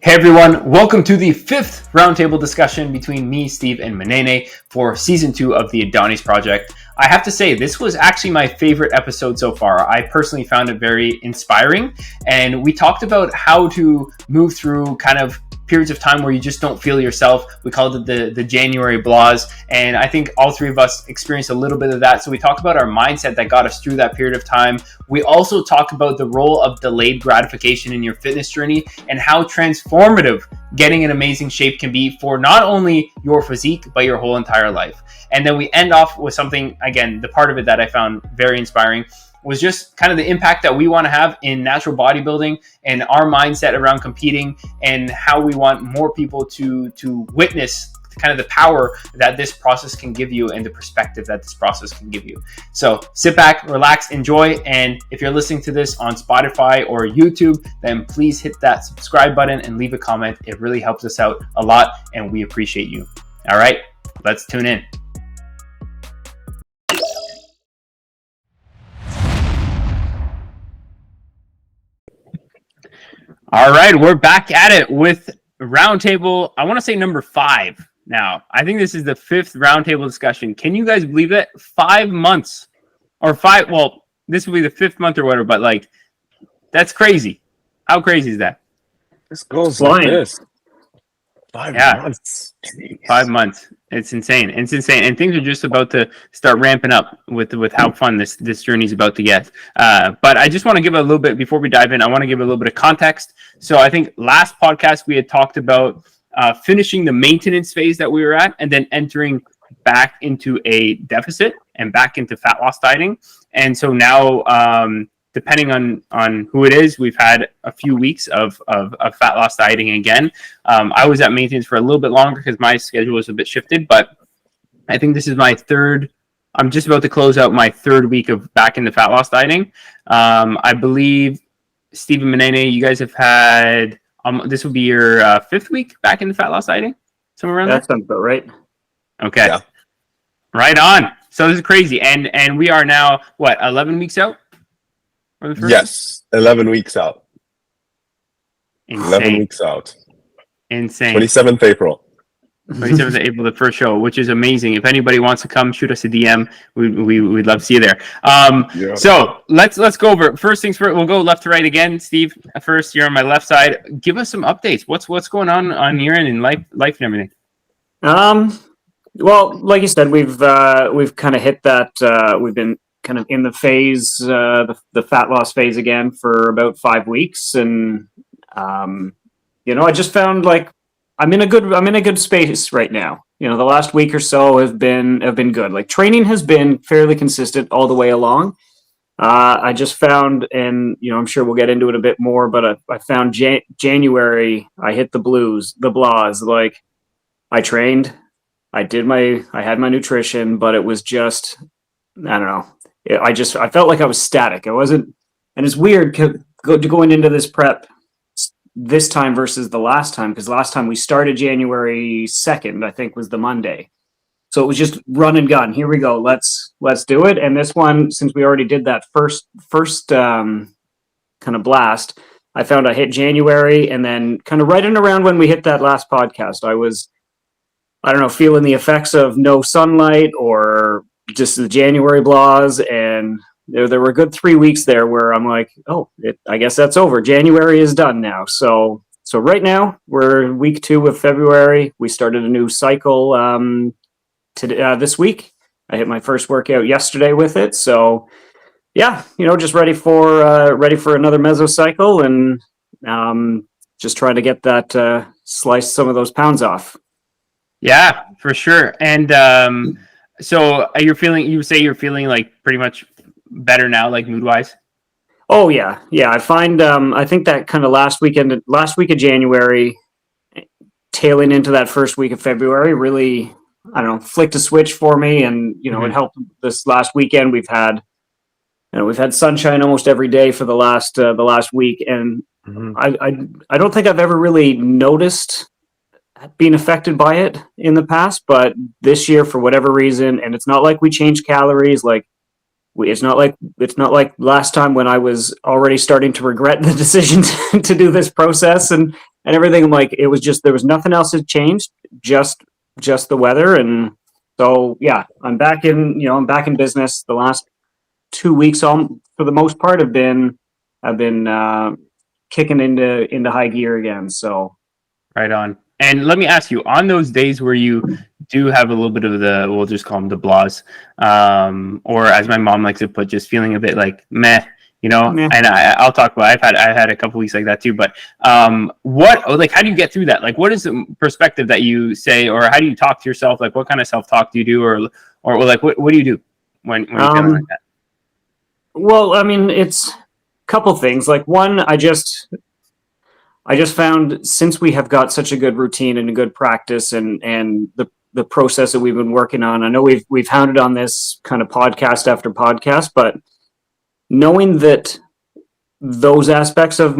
Hey everyone, welcome to the fifth roundtable discussion between me, Steve, and Munene for season 2 of the Adonis Project. I have to say, this was actually my favorite episode so far. I personally found it very inspiring, and we talked about how to move through kind of periods of time where you just don't feel yourself. We called it the January blahs, and I think all three of us experienced a little bit of that. So we talked about our mindset that got us through that period of time. We also talked about the role of delayed gratification in your fitness journey and how transformative getting in amazing shape can be for not only your physique, but your whole entire life. And then we end off with something, again, the part of it that I found very inspiring was just kind of the impact that we want to have in natural bodybuilding and our mindset around competing and how we want more people to witness kind of the power that this process can give you and the perspective that this process can give you. So sit back, relax, enjoy. And if you're listening to this on Spotify or YouTube, then please hit that subscribe button and leave a comment. It really helps us out a lot and we appreciate you. All right, let's tune in. All right, we're back at it with roundtable. I want to say number 5 now. I think this is the 5th roundtable discussion. Can you guys believe that? 5 months or 5? Well, this will be the 5th month or whatever, but like, that's crazy. How crazy is that? This goes like this. 5 months. Jeez. 5 months. It's insane. It's insane. And things are just about to start ramping up with how fun this journey is about to get. But I just want to give a little bit, before we dive in, I want to give a little bit of context. So I think last podcast we had talked about finishing the maintenance phase that we were at and then entering back into a deficit and back into fat loss dieting. And so now, depending on who it is, we've had a few weeks of fat loss dieting again. I was at maintenance for a little bit longer because my schedule was a bit shifted, but I think this is my third. I'm just about to close out my 3rd week of back into fat loss dieting. I believe Steve and Munene, you guys have had this will be your 5th week back into fat loss dieting, somewhere around there. That sounds about right. Okay, yeah. Right on. So this is crazy, and we are now 11 weeks out. Yes, 11 weeks out. Insane. 11 weeks out. Insane. 27th April. 27th of April, the first show, which is amazing. If anybody wants to come, shoot us a DM. We'd love to see you there. Yeah. So let's go over it. First things first. We'll go left to right again. Steve, first, you're on my left side. Give us some updates. What's going on your end in life and everything? Well, like you said, we've kind of hit that. We've been kind of in the phase, the fat loss phase again for about 5 weeks, and I just found like I'm in a good space right now. The last week or so have been good. Like training has been fairly consistent all the way along. I just found, and I'm sure we'll get into it a bit more, but I found January I hit the blahs. Like I trained, I had my nutrition, but it was just, I don't know. I felt like I was static. I wasn't, and it's weird going into this prep this time versus the last time, because last time we started January 2nd, I think was the Monday. So it was just run and gun. Here we go. Let's do it. And this one, since we already did that first kind of blast, I found I hit January, and then kind of right in around when we hit that last podcast, I was, I don't know, feeling the effects of no sunlight or just the January blahs, and there were a good 3 weeks there where I'm like, I guess that's over. January is done now. So right now we're week 2 of February. We started a new cycle this week. I hit my first workout yesterday with it. So yeah, just ready for another mesocycle, and just trying to get that slice some of those pounds off. Yeah, for sure. And so you say you're feeling like pretty much better now, like mood wise? Oh yeah. I find I think that kind of last week of January, tailing into that first week of February, really, I don't know, flicked a switch for me, and it helped. This last weekend we've had sunshine almost every day for the last week, and I don't think I've ever really noticed being affected by it in the past, but this year, for whatever reason, and it's not like we changed calories, like it's not like last time when I was already starting to regret the decision to do this process and and everything. I'm like, it was just, there was nothing else had changed, just the weather. And so, yeah, I'm back in business. The last 2 weeks, for the most part, I've been kicking into high gear again. So right on. And let me ask you, on those days where you do have a little bit of the, we'll just call them the blahs, or as my mom likes to put, just feeling a bit like meh, and I'll talk about, I've had a couple weeks like that too, but how do you get through that? Like, what is the perspective that you say, or how do you talk to yourself? Like, what kind of self-talk do you do, or like, what do you do when you're feeling like that? Well, I mean, it's a couple things. Like, one, I just found, since we have got such a good routine and a good practice and the process that we've been working on, I know we've hounded on this kind of podcast after podcast, but knowing that those aspects of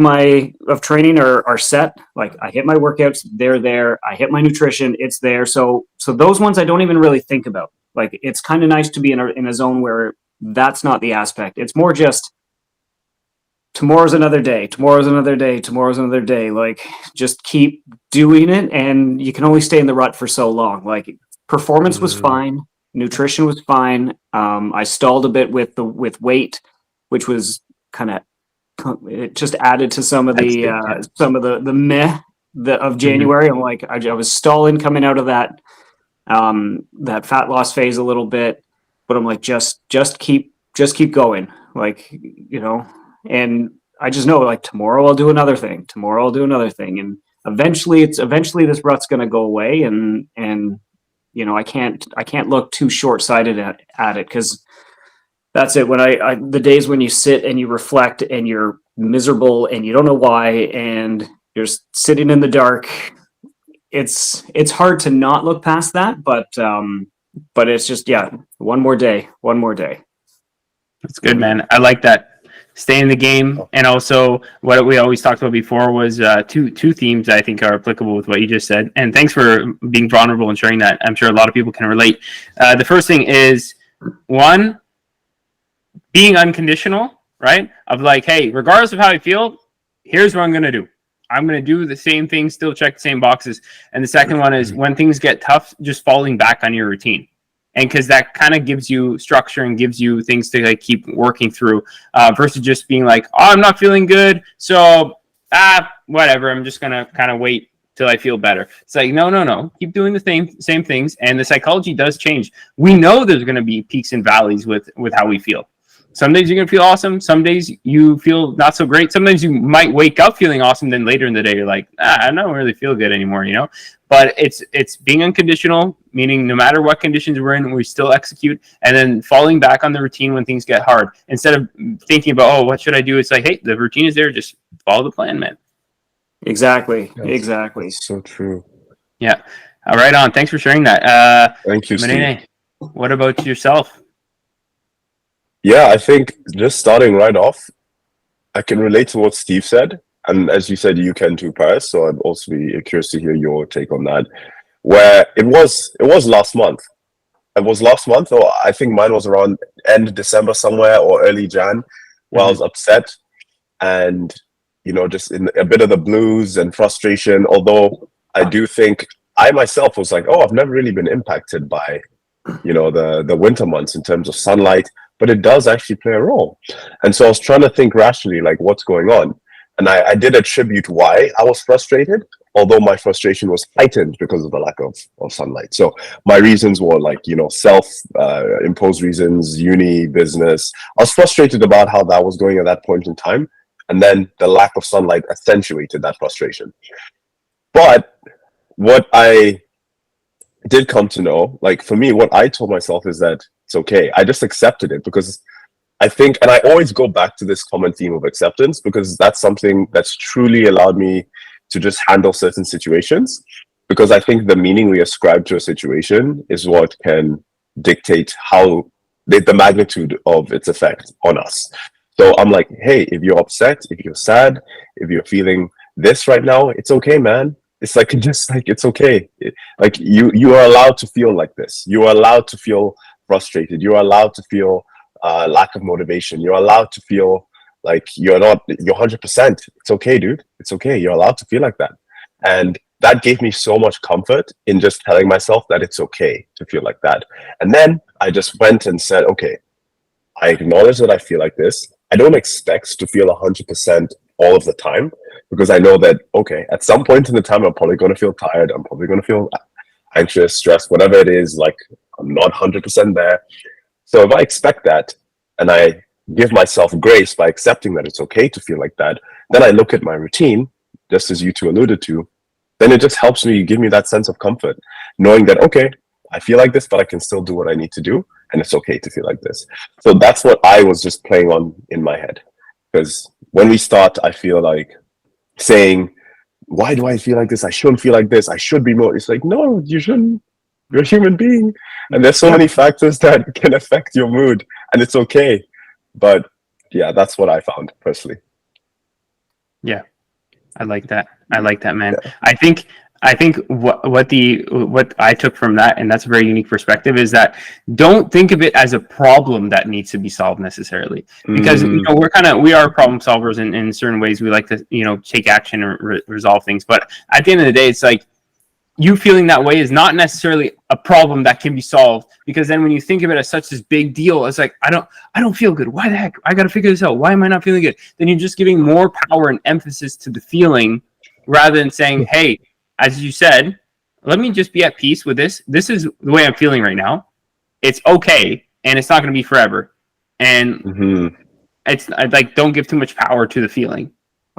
training are set, like I hit my workouts, they're there. I hit my nutrition, it's there. So those ones I don't even really think about. Like, it's kind of nice to be in a zone where that's not the aspect. It's more just, tomorrow's another day. Like, just keep doing it, and you can only stay in the rut for so long. Like, performance was fine, nutrition was fine. I stalled a bit with weight, which was kind of, it just added to some of the meh of January. I'm like, I was stalling coming out of that fat loss phase a little bit, but I'm like, just keep going, like, and I just know, like, tomorrow I'll do another thing, and eventually this rut's going to go away, and I can't look too short-sighted at it, because that's it. When the days when you sit and you reflect and you're miserable and you don't know why, and you're sitting in the dark, it's hard to not look past that, but it's just, yeah, one more day. That's good, man. I like that. Stay in the game. And also, what we always talked about before was two themes I think are applicable with what you just said. And thanks for being vulnerable and sharing that. I'm sure a lot of people can relate. The first thing is, one, being unconditional, right? Of like, hey, regardless of how I feel, here's what I'm going to do. I'm going to do the same thing, still check the same boxes. And the second one is, when things get tough, just falling back on your routine. And because that kind of gives you structure and gives you things to like keep working through, versus just being like, oh, I'm not feeling good, so whatever, I'm just gonna kind of wait till I feel better. It's like, no, keep doing the same things, and the psychology does change. We know there's going to be peaks and valleys with how we feel. Some days you're going to feel awesome. Some days you feel not so great. Sometimes you might wake up feeling awesome. Then later in the day, you're like, I don't really feel good anymore, But it's being unconditional, meaning no matter what conditions we're in, we still execute. And then falling back on the routine when things get hard. Instead of thinking about, what should I do? It's like, hey, the routine is there. Just follow the plan, man. Exactly. That's so true. Yeah. Right on. Thanks for sharing that. Thank you, Munene, Steve. what about yourself? Yeah, I think just starting right off, I can relate to what Steve said. And as you said, you can too, Parris. So I'd also be curious to hear your take on that. Where it was last month. It was last month, or I think mine was around end December somewhere, or early Jan, where I was upset and, just in a bit of the blues and frustration. Although I do think I myself was like, I've never really been impacted by, the winter months in terms of sunlight. But it does actually play a role. And so I was trying to think rationally, like, what's going on? And I did attribute why I was frustrated, although my frustration was heightened because of the lack of sunlight. So my reasons were like, self-imposed reasons, uni, business. I was frustrated about how that was going at that point in time. And then the lack of sunlight accentuated that frustration. But what I did come to know, like, for me, what I told myself is that it's okay. I just accepted it, because I think, and I always go back to this common theme of acceptance, because that's something that's truly allowed me to just handle certain situations. Because I think the meaning we ascribe to a situation is what can dictate how the magnitude of its effect on us. So I'm like, hey, if you're upset, if you're sad, if you're feeling this right now, it's okay, man. It's like, it's okay. Like, you are allowed to feel like this. You are allowed to feel frustrated. You're allowed to feel lack of motivation. You're allowed to feel like you're 100%. It's okay, dude. It's okay. You're allowed to feel like that. And that gave me so much comfort in just telling myself that it's okay to feel like that. And then I just went and said, okay, I acknowledge that I feel like this. I don't expect to feel 100% all of the time, because I know that, okay, at some point in the time, I'm probably going to feel tired. I'm probably going to feel anxious, stressed, whatever it is. Like, I'm not 100% there. So if I expect that, and I give myself grace by accepting that it's okay to feel like that, then I look at my routine, just as you two alluded to, then it just helps me, give me that sense of comfort, knowing that, okay, I feel like this, but I can still do what I need to do, and it's okay to feel like this. So that's what I was just playing on in my head. Because when we start, I feel like saying, why do I feel like this? I shouldn't feel like this. I should be more. It's like, no, you shouldn't. You're a human being. And there's so many factors that can affect your mood, and it's okay. But yeah, that's what I found personally. Yeah, I like that. I like that, man. Yeah. I think what I took from that, and that's a very unique perspective, is that don't think of it as a problem that needs to be solved necessarily, because we are problem solvers in certain ways. We like to take action and resolve things, but at the end of the day, it's like, you feeling that way is not necessarily a problem that can be solved, because then when you think of it as such this big deal, it's like, I don't feel good. Why the heck? I got to figure this out. Why am I not feeling good? Then you're just giving more power and emphasis to the feeling, rather than saying, hey, as you said, let me just be at peace with this. This is the way I'm feeling right now. It's okay, and it's not going to be forever. And it's like, don't give too much power to the feeling.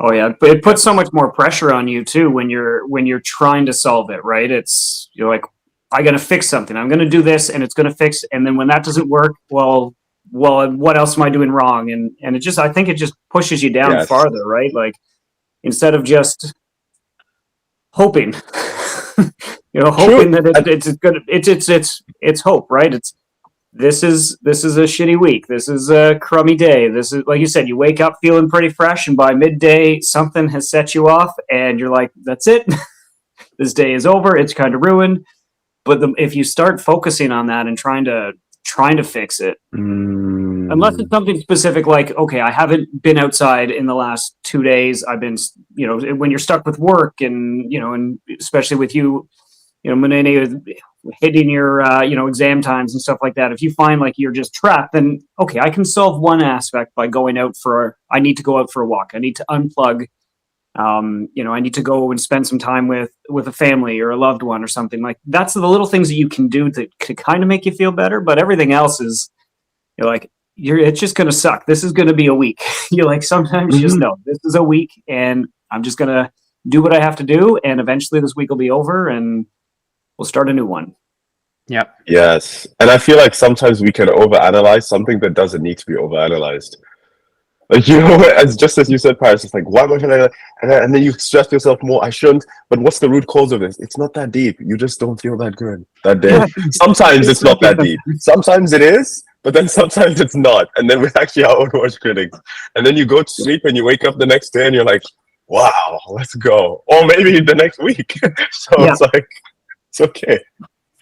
Oh yeah, but it puts so much more pressure on you too when you're trying to solve it, right? You're like, I got to fix something. I'm going to do this, and it's going to fix. And then when that doesn't work, well, what else am I doing wrong? And I think it just pushes you down farther, right? Like, instead of just hoping, hoping that it's good. It's hope, right? This is a shitty week. This is a crummy day. This is, like you said, you wake up feeling pretty fresh, and by midday something has set you off, and you're like, that's it. This day is over. It's kind of ruined. But if you start focusing on that and trying to fix it, unless it's something specific, like, okay, I haven't been outside in the last 2 days. I've been, when you're stuck with work, and and especially with you, Munene, hitting your exam times and stuff like that. If you find like you're just trapped, then okay, I can solve one aspect by going out I need to go out for a walk. I need to unplug. I need to go and spend some time with a family or a loved one or something. Like, that's the little things that you can do to kind of make you feel better. But everything else is, it's just going to suck. This is going to be a week. You're like, sometimes you just know this is a week, and I'm just going to do what I have to do. And eventually this week will be over, and we'll start a new one. Yeah. Yes. And I feel like sometimes we can overanalyze something that doesn't need to be overanalyzed. Like, just as you said, Parris, it's like, why am I going to, and then you stress yourself more. I shouldn't, but what's the root cause of this? It's not that deep. You just don't feel that good that day. Sometimes it's not that deep. Sometimes it is, but then sometimes it's not. And then we're actually our own worst critics. And then you go to sleep and you wake up the next day and you're like, wow, let's go. Or maybe the next week. So it's like, it's okay.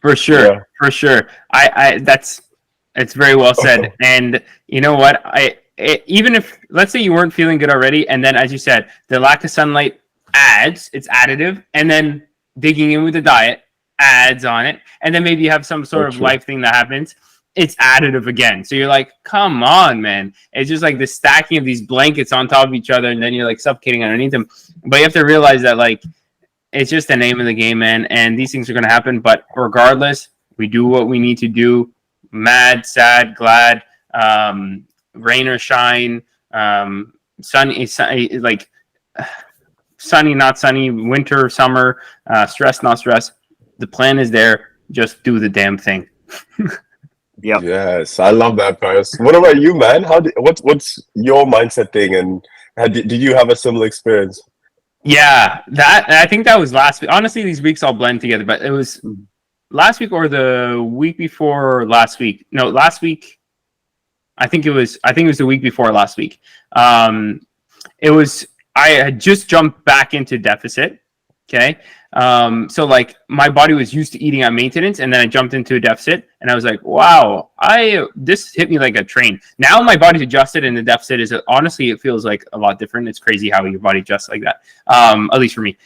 For sure. Yeah. For sure. It's very well said. And you know what? Even if, let's say you weren't feeling good already, and then, as you said, the lack of sunlight it's additive, and then digging in with the diet adds on it, and then maybe you have some sort of life thing that happens, it's additive again. So you're like, come on, man. It's just like the stacking of these blankets on top of each other, and then you're like suffocating underneath them. But you have to realize that, like, it's just the name of the game, man, and these things are going to happen. But regardless, we do what we need to do. Mad, sad, glad, rain or shine, sunny, like sunny, not sunny, winter, summer, stress, not stress. The plan is there. Just do the damn thing. Yep. Yes, I love that, Parris. What about you, man? What's your mindset thing, and did you have a similar experience? Yeah, I think that was last week. Honestly, these weeks all blend together, but it was last week or the week before last week. No, last week. I think it was the week before last week. I had just jumped back into deficit. Okay. So like my body was used to eating on maintenance, and then I jumped into a deficit, and I was like, wow, this hit me like a train. Now my body's adjusted, and the deficit is, honestly, it feels like a lot different. It's crazy how your body adjusts like that. At least for me.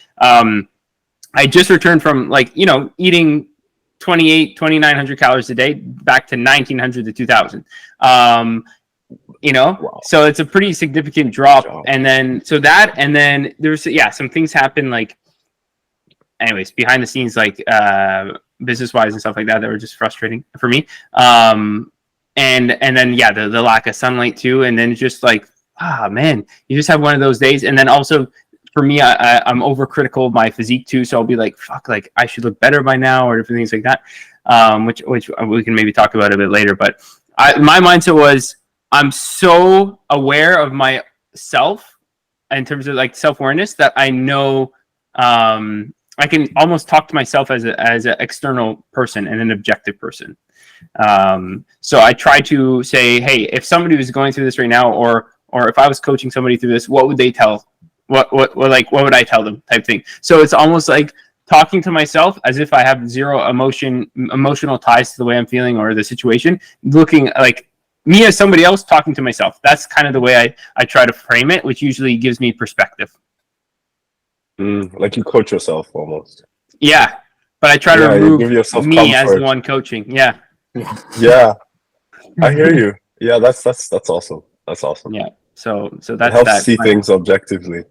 I just returned from like, eating 2,900 calories a day back to 1,900 to 2,000. Wow. So it's a pretty significant drop. And then, there's, some things happen, like, anyways, behind the scenes, like, business wise and stuff like that were just frustrating for me. And then, the lack of sunlight too. And then just like, man, you just have one of those days. And then also, for me, I'm overcritical of my physique too, so I'll be like, "Fuck, like I should look better by now," or different things like that. Which we can maybe talk about a bit later. But my mindset was, I'm so aware of myself in terms of like self-awareness that I know I can almost talk to myself as an external person and an objective person. So I try to say, hey, if somebody was going through this right now, or if I was coaching somebody through this, what would they tell? What would I tell them, type thing. So it's almost like talking to myself as if I have zero emotional ties to the way I'm feeling or the situation, looking like me as somebody else talking to myself. That's kind of the way I try to frame it, which usually gives me perspective. Like you coach yourself almost. Yeah, but I try to remove me comfort. as the one coaching. Yeah. Yeah, I hear you. Yeah, that's awesome. That's awesome. Yeah. So that's it helps see things objectively.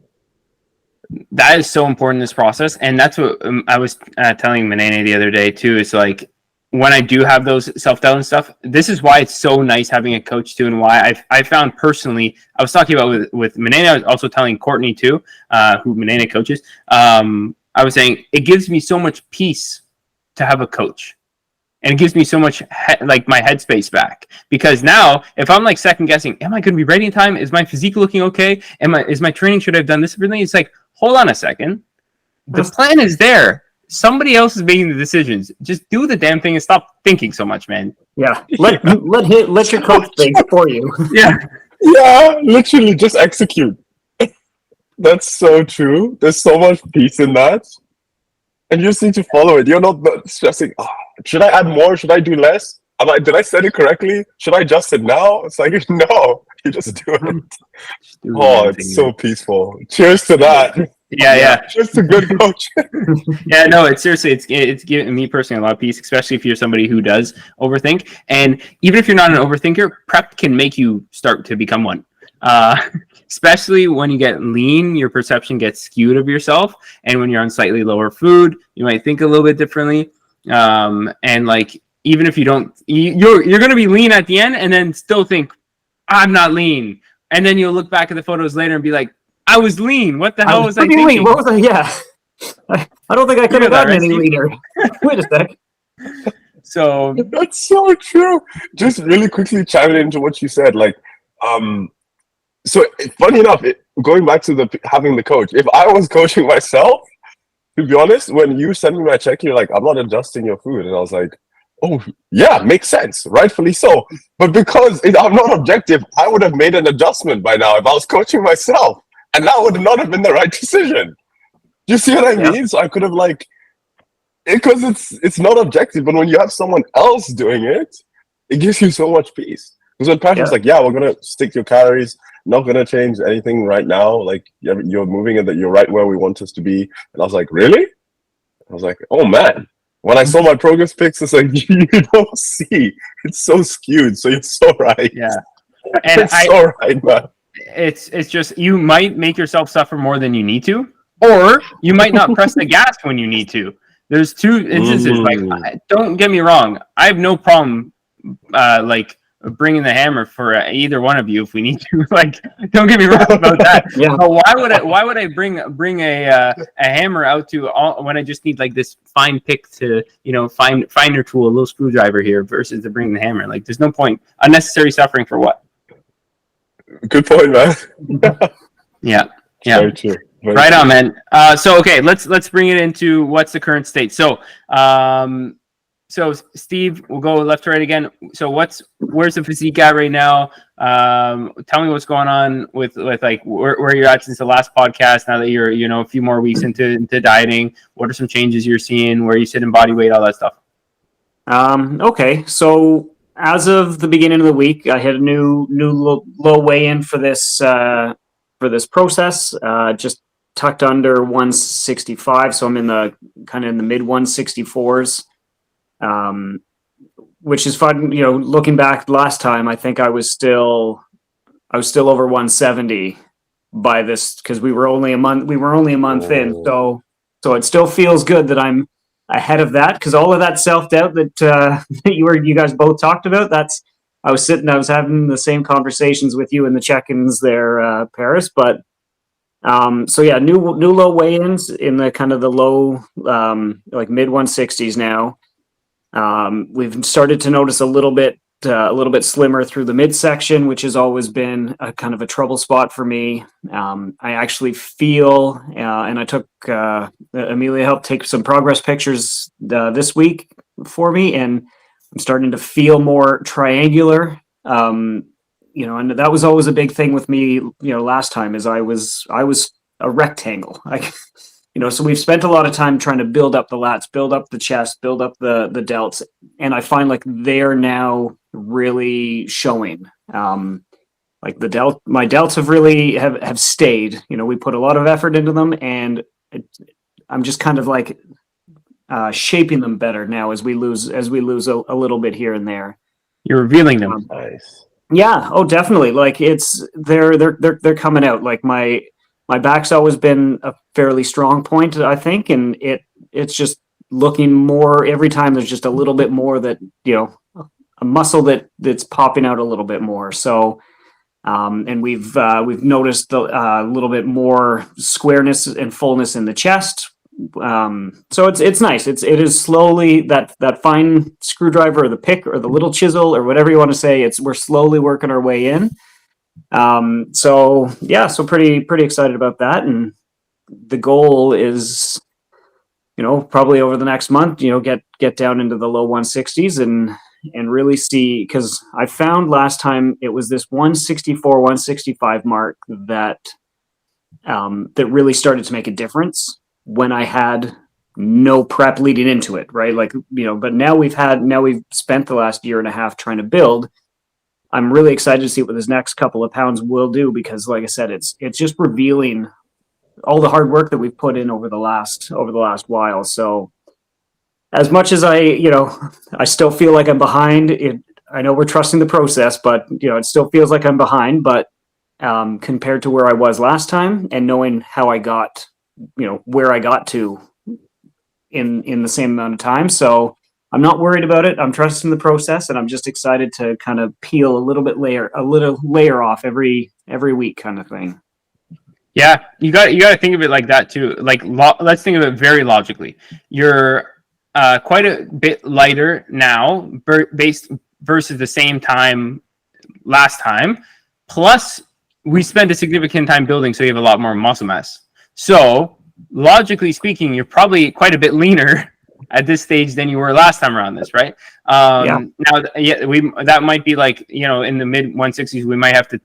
That is so important in this process, and that's what I was telling Munene the other day too. Is like, when I do have those self-doubt and stuff, this is why it's so nice having a coach too, and why I found personally, I was talking about with Munene, I was also telling Courtney too, who Munene coaches, I was saying it gives me so much peace to have a coach. And it gives me so much like my headspace back, because now if I'm like second guessing, am I going to be ready in time? Is my physique looking okay? Is my training, should I have done this? Everything? It's like, hold on a second. The plan is there. Somebody else is making the decisions. Just do the damn thing and stop thinking so much, man. Yeah. Let your coach think for you. Yeah. Yeah. Literally just execute. That's so true. There's so much peace in that. And you just need to follow it. You're not stressing, should I add more? Should I do less? Did I set it correctly? Should I adjust it now? It's like, no, you just do it. It's so peaceful. Cheers to that. Yeah. Just a good coach. Yeah, no, it's seriously, it's giving me personally a lot of peace, especially if you're somebody who does overthink. And even if you're not an overthinker, prep can make you start to become one. Especially when you get lean, your perception gets skewed of yourself. And when you're on slightly lower food, you might think a little bit differently. And like, even if you don't, you're going to be lean at the end and then still think, I'm not lean. And then you'll look back at the photos later and be like, I was lean. What the hell was I thinking? Lean? What was I? Yeah. I don't think I could have gotten any leaner. Wait a sec. So that's so true. Just really quickly chiming into what you said, like, so funny enough, going back to having the coach, if I was coaching myself, to be honest, when you sent me my check, you're like, I'm not adjusting your food. And I was like, oh, yeah, makes sense. Rightfully so. But because I'm not objective, I would have made an adjustment by now if I was coaching myself. And that would not have been the right decision. Do you see what I mean? So I could have because it's not objective, but when you have someone else doing it, it gives you so much peace. Because when Patrick's like, yeah, we're going to stick to your calories, not going to change anything right now. Like, you're moving and that you're right where we want us to be. And I was like, really? I was like, oh man. When I saw my progress pics, it's like, you don't see. It's so skewed. So you're so right. Yeah. And so right, man. It's just, you might make yourself suffer more than you need to, or you might not press the gas when you need to. There's two instances. Like, don't get me wrong. I have no problem, bringing the hammer for either one of you if we need to. Like, don't get me wrong about that. Yeah. But why would I bring a hammer out to when I just need like this fine pick to, finer tool, a little screwdriver here, versus to bring the hammer? Like, there's no point. Unnecessary suffering for what? Good point, man. Yeah. Very true. Right on, man. So okay, let's bring it into what's the current state. So Steve, we'll go left to right again. So where's the physique at right now? Tell me what's going on with like where you're at since the last podcast. Now that you're a few more weeks into dieting, what are some changes you're seeing? Where you sit in body weight, all that stuff. Okay, so as of the beginning of the week, I hit a new low weigh-in for this process. Just tucked under 165, so I'm in the kind of in the mid 164s, which is fun. You know, looking back last time, I think I was still over 170 by this, because we were only a month in, so it still feels good that I'm ahead of that, because all of that self-doubt that that you guys both talked about, I was having the same conversations with you in the check-ins there, Parris. But so yeah, new low weigh-ins in the kind of the low like mid 160s now. We've started to notice a little bit slimmer through the midsection, which has always been a kind of a trouble spot for me. I actually feel, and I took Amelia helped take some progress pictures this week for me, and I'm starting to feel more triangular. You know, and that was always a big thing with me. You know, last time is I was a rectangle. You know, so we've spent a lot of time trying to build up the lats, build up the chest, build up the delts, and I find like they're now really showing. Like my delts have really have stayed. You know, we put a lot of effort into them, and I'm just kind of like shaping them better now as we lose a little bit here and there. You're revealing them. Nice. Yeah. Oh, definitely. Like they're coming out. Like my back's always been a fairly strong point, I think, and it's just looking more every time. There's just a little bit more that, you know, a muscle that's popping out a little bit more. So, and we've noticed a little bit more squareness and fullness in the chest. So it's nice. It is slowly that fine screwdriver or the pick or the little chisel or whatever you want to say. We're slowly working our way in. So yeah, so pretty excited about that. And the goal is, you know, probably over the next month, you know, get down into the low 160s and really see, because I found last time it was this 164, 165 mark that really started to make a difference when I had no prep leading into it, right? Like, you know, but now we've spent the last year and a half trying to build. I'm really excited to see what this next couple of pounds will do, because like I said, it's just revealing all the hard work that we've put in over the last while. So as much as I still feel like I'm behind, I know we're trusting the process, but you know, it still feels like I'm behind, but compared to where I was last time and knowing how I got, you know, where I got to in the same amount of time. So I'm not worried about it. I'm trusting the process, and I'm just excited to kind of peel a little layer off every week, kind of thing. Yeah, you got to think of it like that too. Like, let's think of it very logically. You're quite a bit lighter now, based versus the same time last time. Plus, we spent a significant time building, so you have a lot more muscle mass. So, logically speaking, you're probably quite a bit leaner at this stage than you were last time around this, right? Now, that might be like, you know, in the mid 160s, we might have to,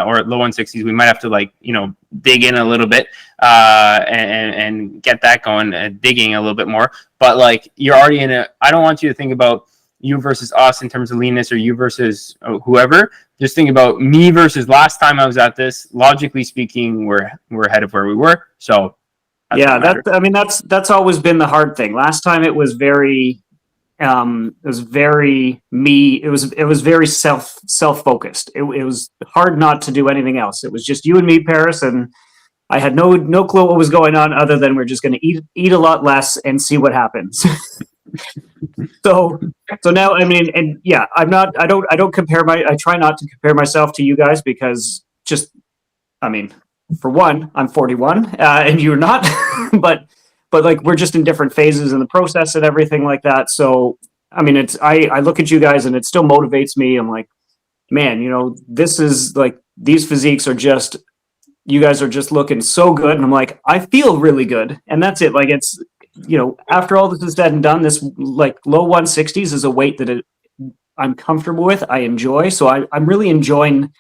or low 160s, we might have to, like, you know, dig in a little bit and get that going, digging a little bit more. But like, you're already I don't want you to think about you versus us in terms of leanness, or you versus whoever. Just think about me versus last time I was at this. Logically speaking, we're ahead of where we were. So that's always been the hard thing. Last time it was very me. It was very self-focused. It was hard not to do anything else. It was just you and me, Parris, and I had no clue what was going on, other than we're just going to eat a lot less and see what happens. So now, I mean, and yeah, I don't compare I try not to compare myself to you guys, because just, I mean, for one, I'm 41 and you're not, but like, we're just in different phases in the process and everything like that. So, I mean, I look at you guys and it still motivates me. I'm like, man, you know, this is like, these physiques are just, you guys are just looking so good. And I'm like, I feel really good. And that's it. Like, it's, you know, after all this is said and done, this like low 160s is a weight that I'm comfortable with. I enjoy. So I'm really enjoying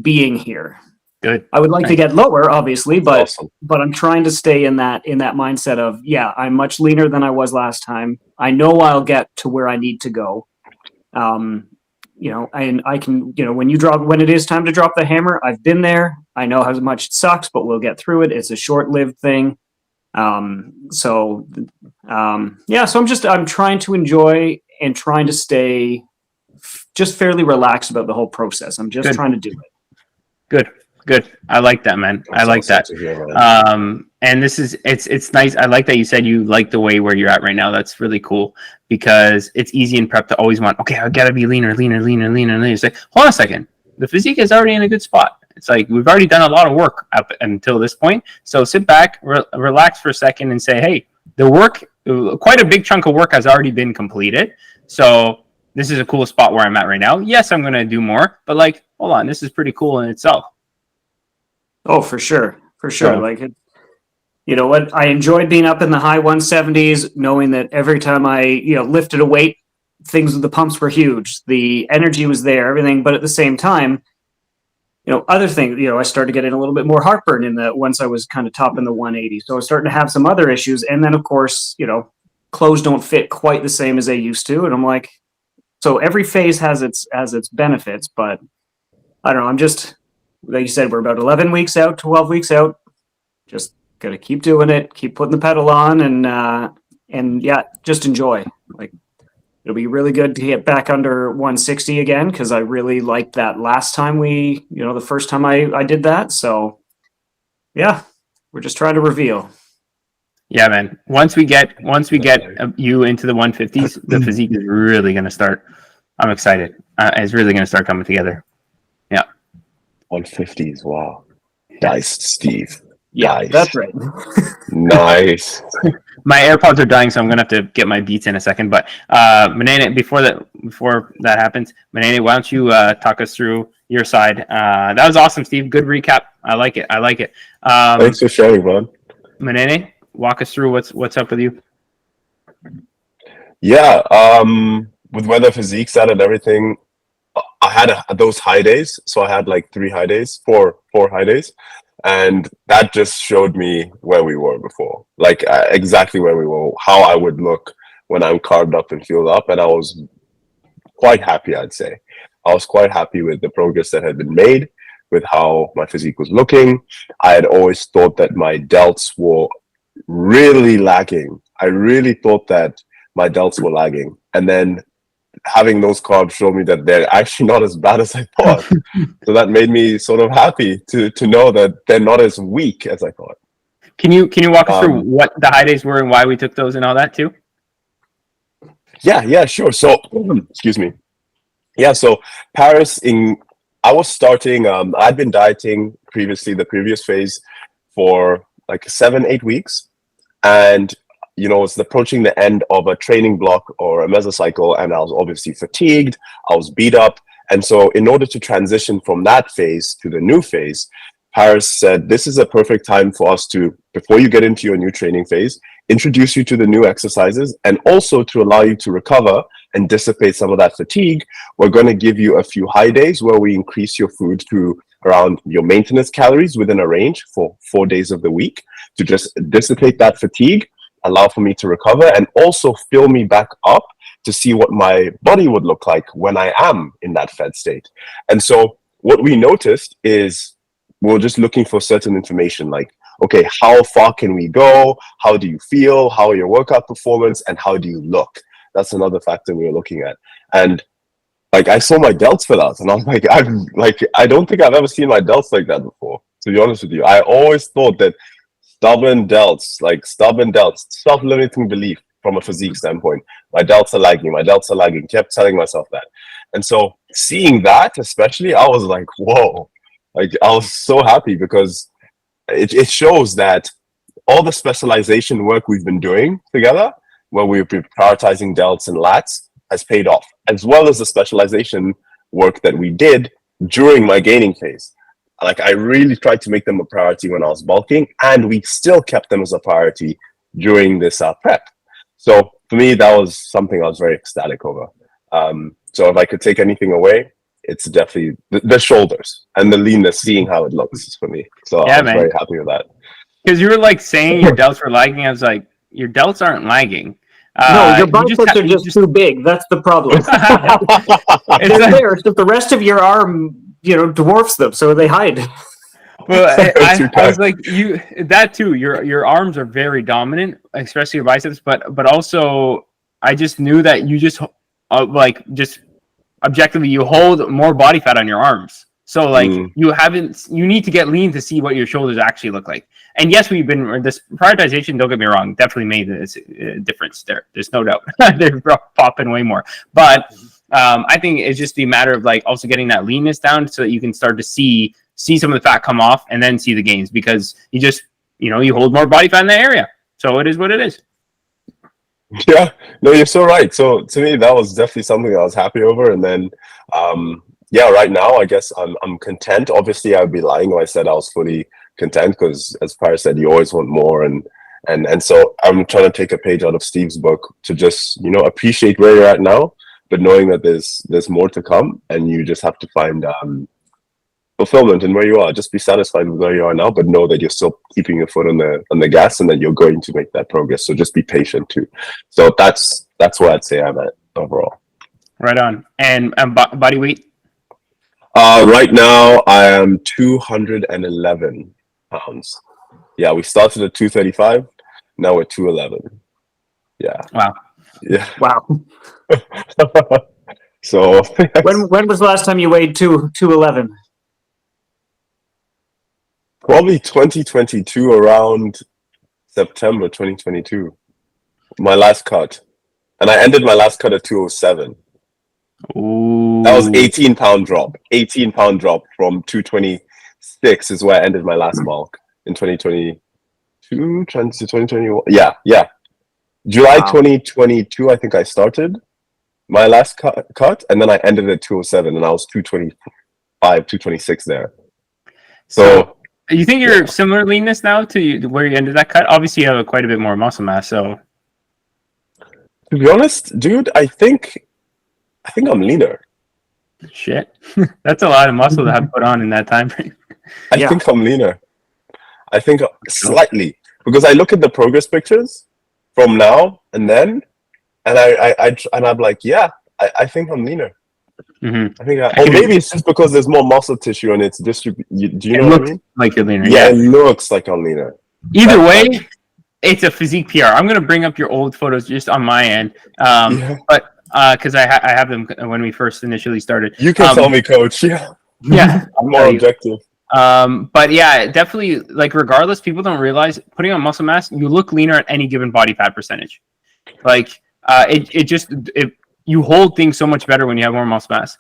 being here. Good. I would like to get lower, obviously, but Awesome. but I'm trying to stay in that mindset of, yeah, I'm much leaner than I was last time. I know I'll get to where I need to go. and I can, when it is time to drop the hammer, I've been there. I know how much it sucks, but we'll get through it. It's a short-lived thing. So I'm trying to enjoy and trying to stay just fairly relaxed about the whole process. I'm just trying to do it. Good. I like that, man. I like that. And it's nice. I like that you said you like the way where you're at right now. That's really cool because it's easy in prep to always want, okay, I gotta be leaner. It's like, hold on a second. The physique is already in a good spot. It's like, we've already done a lot of work up until this point. So sit back, relax for a second and say, hey, the work, quite a big chunk of work has already been completed. So this is a cool spot where I'm at right now. Yes, I'm going to do more, but like, hold on, this is pretty cool in itself. Oh, for sure. Like, you know what? I enjoyed being up in the high 170s, knowing that every time I, lifted a weight, things with the pumps were huge. The energy was there, everything. But at the same time, other things, I started getting a little bit more heartburn once I was kind of top in the 180. So I was starting to have some other issues. And then, of course, clothes don't fit quite the same as they used to. And I'm like, so every phase has its benefits. But I don't know. I'm just, like you said, we're about 11 weeks out, 12 weeks out. Just got to keep doing it, keep putting the pedal on, and just enjoy. Like, it'll be really good to get back under 160 again, because I really liked that last time the first time I did that. So, yeah, we're just trying to reveal. Yeah, man. Once we get you into the 150s, the physique is really going to start. I'm excited. It's really going to start coming together. Yeah. 150s. Wow. Nice, Steve. Yeah, nice. That's right. Nice. My AirPods are dying, so I'm gonna have to get my beats in a second. But Munene, before that happens, Munene, why don't you talk us through your side? That was awesome, Steve. Good recap. I like it. Thanks for sharing, man. Munene, walk us through what's up with you. Yeah, with where the physiques at and everything, I had those high days. So I had like 3 high days, four high days. And that just showed me where we were before, like exactly where we were, how I would look when I'm carved up and fueled up. And I was quite happy, I'd say. I was quite happy with the progress that had been made, with how my physique was looking. I had always thought that my delts were really lagging. I really thought that my delts were lagging. And then having those carbs show me that they're actually not as bad as I thought. So that made me sort of happy to know that they're not as weak as I thought. Can you walk us through what the high days were and why we took those and all that too? Yeah, sure. So, excuse me. Yeah, so Parris, I was starting, I'd been dieting previously, the previous phase, for like 7-8 weeks. And it's approaching the end of a training block or a mesocycle, and I was obviously fatigued, I was beat up. And so in order to transition from that phase to the new phase, Parris said, this is a perfect time for us to, before you get into your new training phase, introduce you to the new exercises, and also to allow you to recover and dissipate some of that fatigue. We're going to give you a few high days where we increase your food to around your maintenance calories within a range for 4 days of the week to just dissipate that fatigue, allow for me to recover, and also fill me back up to see what my body would look like when I am in that fed state. And so what we noticed is we're just looking for certain information like, okay, how far can we go? How do you feel? How are your workout performance? And how do you look? That's another factor we were looking at. And like, I saw my delts fill out, and I'm like, I don't think I've ever seen my delts like that before, to be honest with you. I always thought that stubborn delts, self-limiting belief from a physique standpoint. My delts are lagging, kept telling myself that. And so seeing that, especially, I was like, whoa, like I was so happy because it shows that all the specialization work we've been doing together, where we've been prioritizing delts and lats, has paid off, as well as the specialization work that we did during my gaining phase. Like, I really tried to make them a priority when I was bulking, and we still kept them as a priority during this prep. So for me, that was something I was very ecstatic over. So if I could take anything away, it's definitely the shoulders and the leanness, seeing how it looks for me. So yeah, I was very happy with that. Because you were like saying your delts were lagging. I was like, your delts aren't lagging. No, your you biceps are just too big. That's the problem. They're there, so the rest of your arm, dwarfs them, so they hide. Well, I was like, that too. Your arms are very dominant, especially your biceps. But also, I just knew that you just just objectively you hold more body fat on your arms. So like you need to get lean to see what your shoulders actually look like. And yes, this prioritization, don't get me wrong, definitely made a difference there. There's no doubt. They're popping way more. But I think it's just the matter of like also getting that leanness down so that you can start to see some of the fat come off and then see the gains, because you just, you hold more body fat in that area. So it is what it is. Yeah, no, you're so right. So to me, that was definitely something I was happy over. And then, right now, I guess I'm content. Obviously, I would be lying if I said I was fully content, because as Parris said, you always want more. And so I'm trying to take a page out of Steve's book to just, appreciate where you're at now, but knowing that there's more to come, and you just have to find fulfillment in where you are. Just be satisfied with where you are now, but know that you're still keeping your foot on the gas, and that you're going to make that progress. So just be patient too. So that's where I'd say I'm at overall. Right on. And body weight? Right now I am 211 pounds. Yeah, we started at 235. Now we're 211. Yeah. Wow. Yeah. Wow. So when was the last time you weighed 211? Probably 2022, around September 2022. My last cut. And I ended my last cut at 207. Ooh. That was 18-pound drop. 18-pound drop from 226 is where I ended my last bulk in 2022, 2021. Yeah. July 2022, I think I started my last cut, and then I ended at 207, and I was 225, 226 there. So you think you're similar leanness now to where you ended that cut? Obviously, you have quite a bit more muscle mass. So, to be honest, dude, I think I'm leaner. Shit, that's a lot of muscle to have put on in that time frame. I think I'm leaner. I think slightly, because I look at the progress pictures from now and then, and I'm like, I think I'm leaner. Mm-hmm. I think, or maybe it's just because there's more muscle tissue and it's distributed. Do you know what I mean? Like you're leaner. Yeah, it looks like I'm leaner. Either way, it's a physique PR. I'm gonna bring up your old photos just on my end, but because I have them when we first initially started. You can tell me, Coach. Yeah, I'm more objective. But yeah, definitely. Like regardless, people don't realize putting on muscle mass, you look leaner at any given body fat percentage. Like you hold things so much better when you have more muscle mass.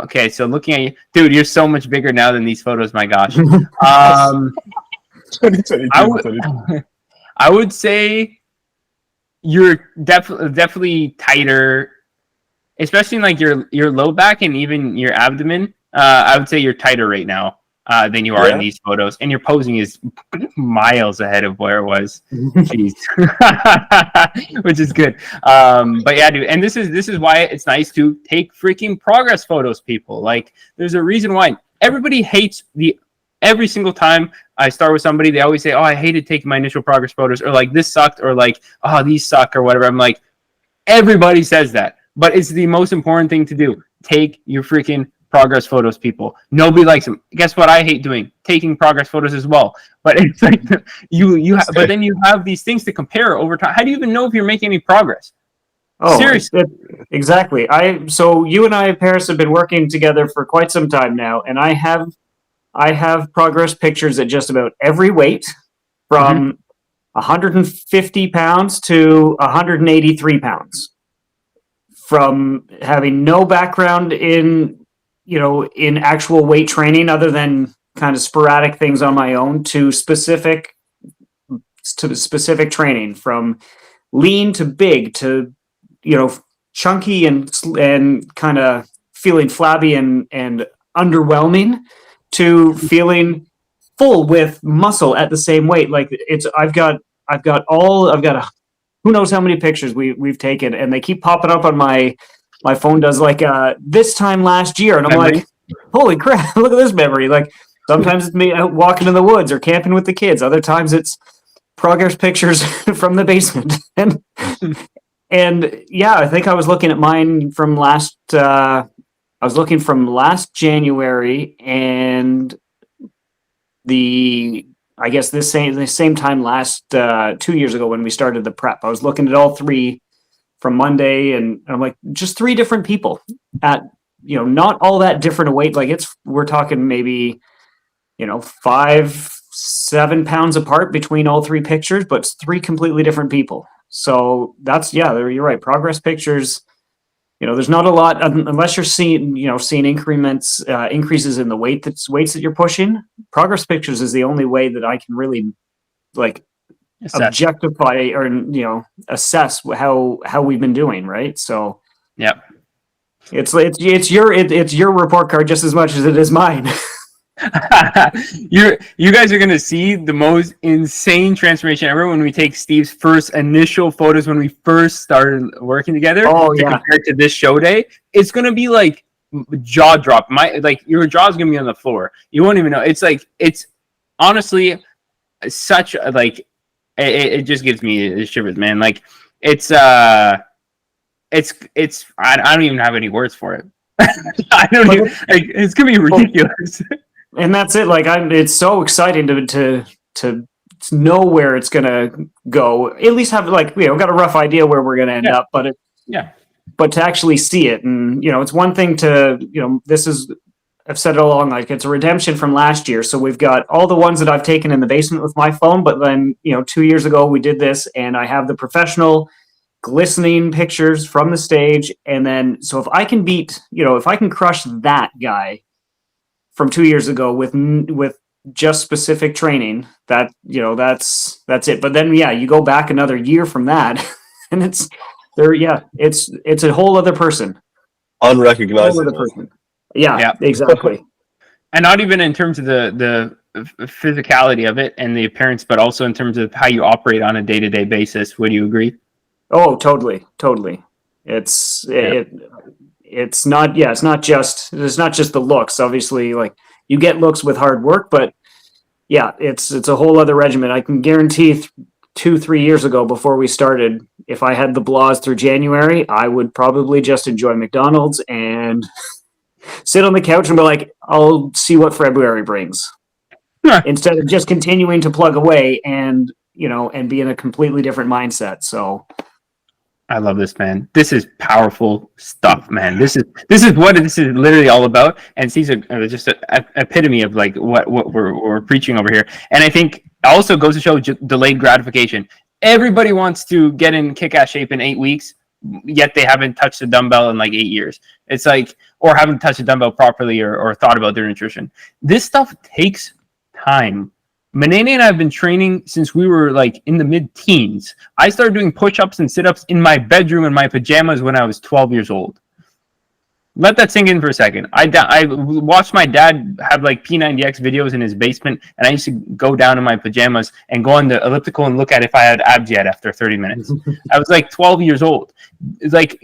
Okay, so looking at you, dude, you're so much bigger now than these photos. My gosh. 2022. I would say you're definitely tighter, especially in like your low back and even your abdomen. I would say you're tighter right now than you are in these photos, and your posing is miles ahead of where it was. Jeez. Which is good. But yeah, dude, and this is why it's nice to take freaking progress photos, people. Like, there's a reason why everybody hates every single time I start with somebody, they always say, "Oh, I hated taking my initial progress photos," or like this sucked, or like, "Oh, these suck," or whatever. I'm like, everybody says that, but it's the most important thing to do. Take your freaking progress photos, people. Nobody likes them. Guess what I hate doing? Taking progress photos as well. But it's like but then you have these things to compare over time. How do you even know if you're making any progress? Oh, seriously. Exactly. So you and I, Parris, have been working together for quite some time now, and I have progress pictures at just about every weight, from 150 pounds to 183 pounds. From having no background in actual weight training other than kind of sporadic things on my own, to specific training, from lean to big to, chunky and kind of feeling flabby and underwhelming, to feeling full with muscle at the same weight. Like I've got who knows how many pictures we've taken, and they keep popping up on my phone. Does like this time last year, and I'm like, holy crap, look at this memory. Like, sometimes it's me out walking in the woods or camping with the kids. Other times it's progress pictures from the basement. And And yeah, I think I was looking at mine from last. I was looking from last January, and I guess the same time last 2 years ago when we started the prep. I was looking at all three from Monday, and I'm like, just three different people at not all that different a weight. Like we're talking maybe 5-7 pounds apart between all three pictures, but it's three completely different people. So you're right. Progress pictures, there's not a lot unless you're seeing increases in the weights that you're pushing. Progress pictures is the only way that I can really objectify or assess how we've been doing, right? So Yep. It's your report card just as much as it is mine. You guys are gonna see the most insane transformation ever when we take Steve's first initial photos when we first started working together. Compared to this show day, it's gonna be like jaw drop. Your jaw's gonna be on the floor. You won't even know. It's honestly such it just gives me shivers, man. Like it's I don't even have any words for it. I don't even, it's gonna be ridiculous. And that's it. It's so exciting to know where it's gonna go. At least have got a rough idea where we're gonna end up, but but to actually see it, and it's one thing to I've said it all along, it's a redemption from last year. So we've got all the ones that I've taken in the basement with my phone, but then 2 years ago we did this, and I have the professional glistening pictures from the stage, and then so if I can crush that guy from 2 years ago with just specific training, that's it. But then you go back another year from that, and it's a whole other person, unrecognizable. Yeah, exactly. And not even in terms of the physicality of it and the appearance, but also in terms of how you operate on a day-to-day basis. Would you agree? Oh, totally. It's not just the looks. Obviously, you get looks with hard work, but it's a whole other regimen. I can guarantee 2-3 years ago, before we started, if I had the blahs through January, I would probably just enjoy McDonald's and sit on the couch and be like, I'll see what February brings. Instead of just continuing to plug away and be in a completely different mindset. So I love this, man. This is powerful stuff, man. This is what this is literally all about. And Steve's just an epitome of what we're preaching over here. And I think it also goes to show delayed gratification. Everybody wants to get in kick-ass shape in 8 weeks, yet they haven't touched a dumbbell in 8 years. It's or haven't touched a dumbbell properly or thought about their nutrition. This stuff takes time. Munene and I have been training since we were in the mid-teens. I started doing push-ups and sit-ups in my bedroom in my pajamas when I was 12 years old. Let that sink in for a second. I watched my dad have P90X videos in his basement, and I used to go down in my pajamas and go on the elliptical and look at if I had abs yet after 30 minutes. I was 12 years old.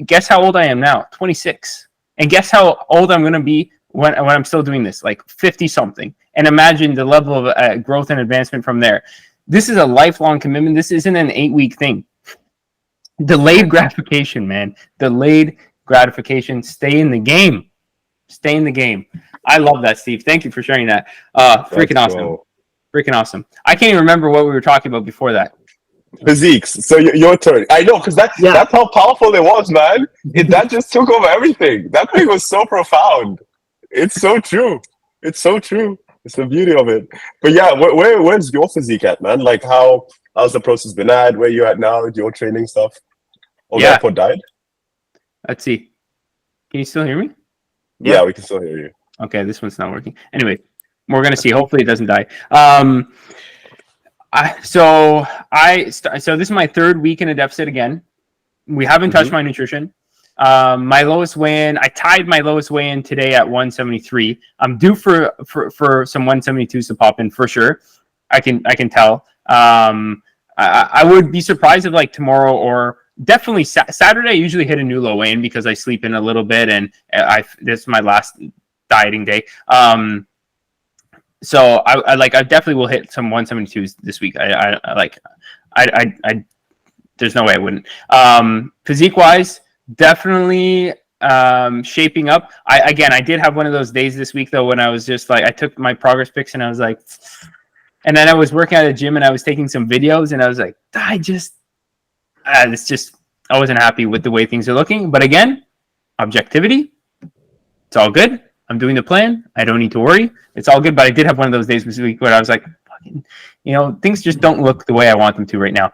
Guess how old I am now? 26. And guess how old I'm going to be when I'm still doing this, 50-something. And imagine the level of growth and advancement from there. This is a lifelong commitment. This isn't an 8-week thing. Delayed gratification, man. Delayed gratification. Stay in the game. Stay in the game. I love that, Steve. Thank you for sharing that. Freaking awesome. Freaking awesome. I can't even remember what we were talking about before that. Physiques. So your turn. I know, because that's how powerful it was, man. That just took over everything. That thing was so profound. It's so true. It's so true. It's the beauty of it. But where's your physique at, man? How's the process been at? Where you at now? Your training stuff? That died? Let's see. Can you still hear me? Yeah, we can still hear you. Okay, this one's not working. Anyway, we're gonna see. Hopefully, it doesn't die. So this is my third week in a deficit again. We haven't touched my nutrition. My lowest weigh-in, I tied my lowest weigh-in today at 173. I'm due for some 172s to pop in for sure. I can tell. I would be surprised if tomorrow or definitely Saturday I usually hit a new low weigh-in because I sleep in a little bit and this is my last dieting day. So I definitely will hit some 172s this week. I there's no way I wouldn't. Physique wise, definitely shaping up. I did have one of those days this week though when I was just like, I took my progress pics and I was like, and then I was working at a gym and I was taking some videos and I was like, I wasn't happy with the way things are looking. But again, objectivity, it's all good. I'm doing the plan. I don't need to worry. It's all good. But I did have one of those days this week where I was like, fucking, things just don't look the way I want them to right now.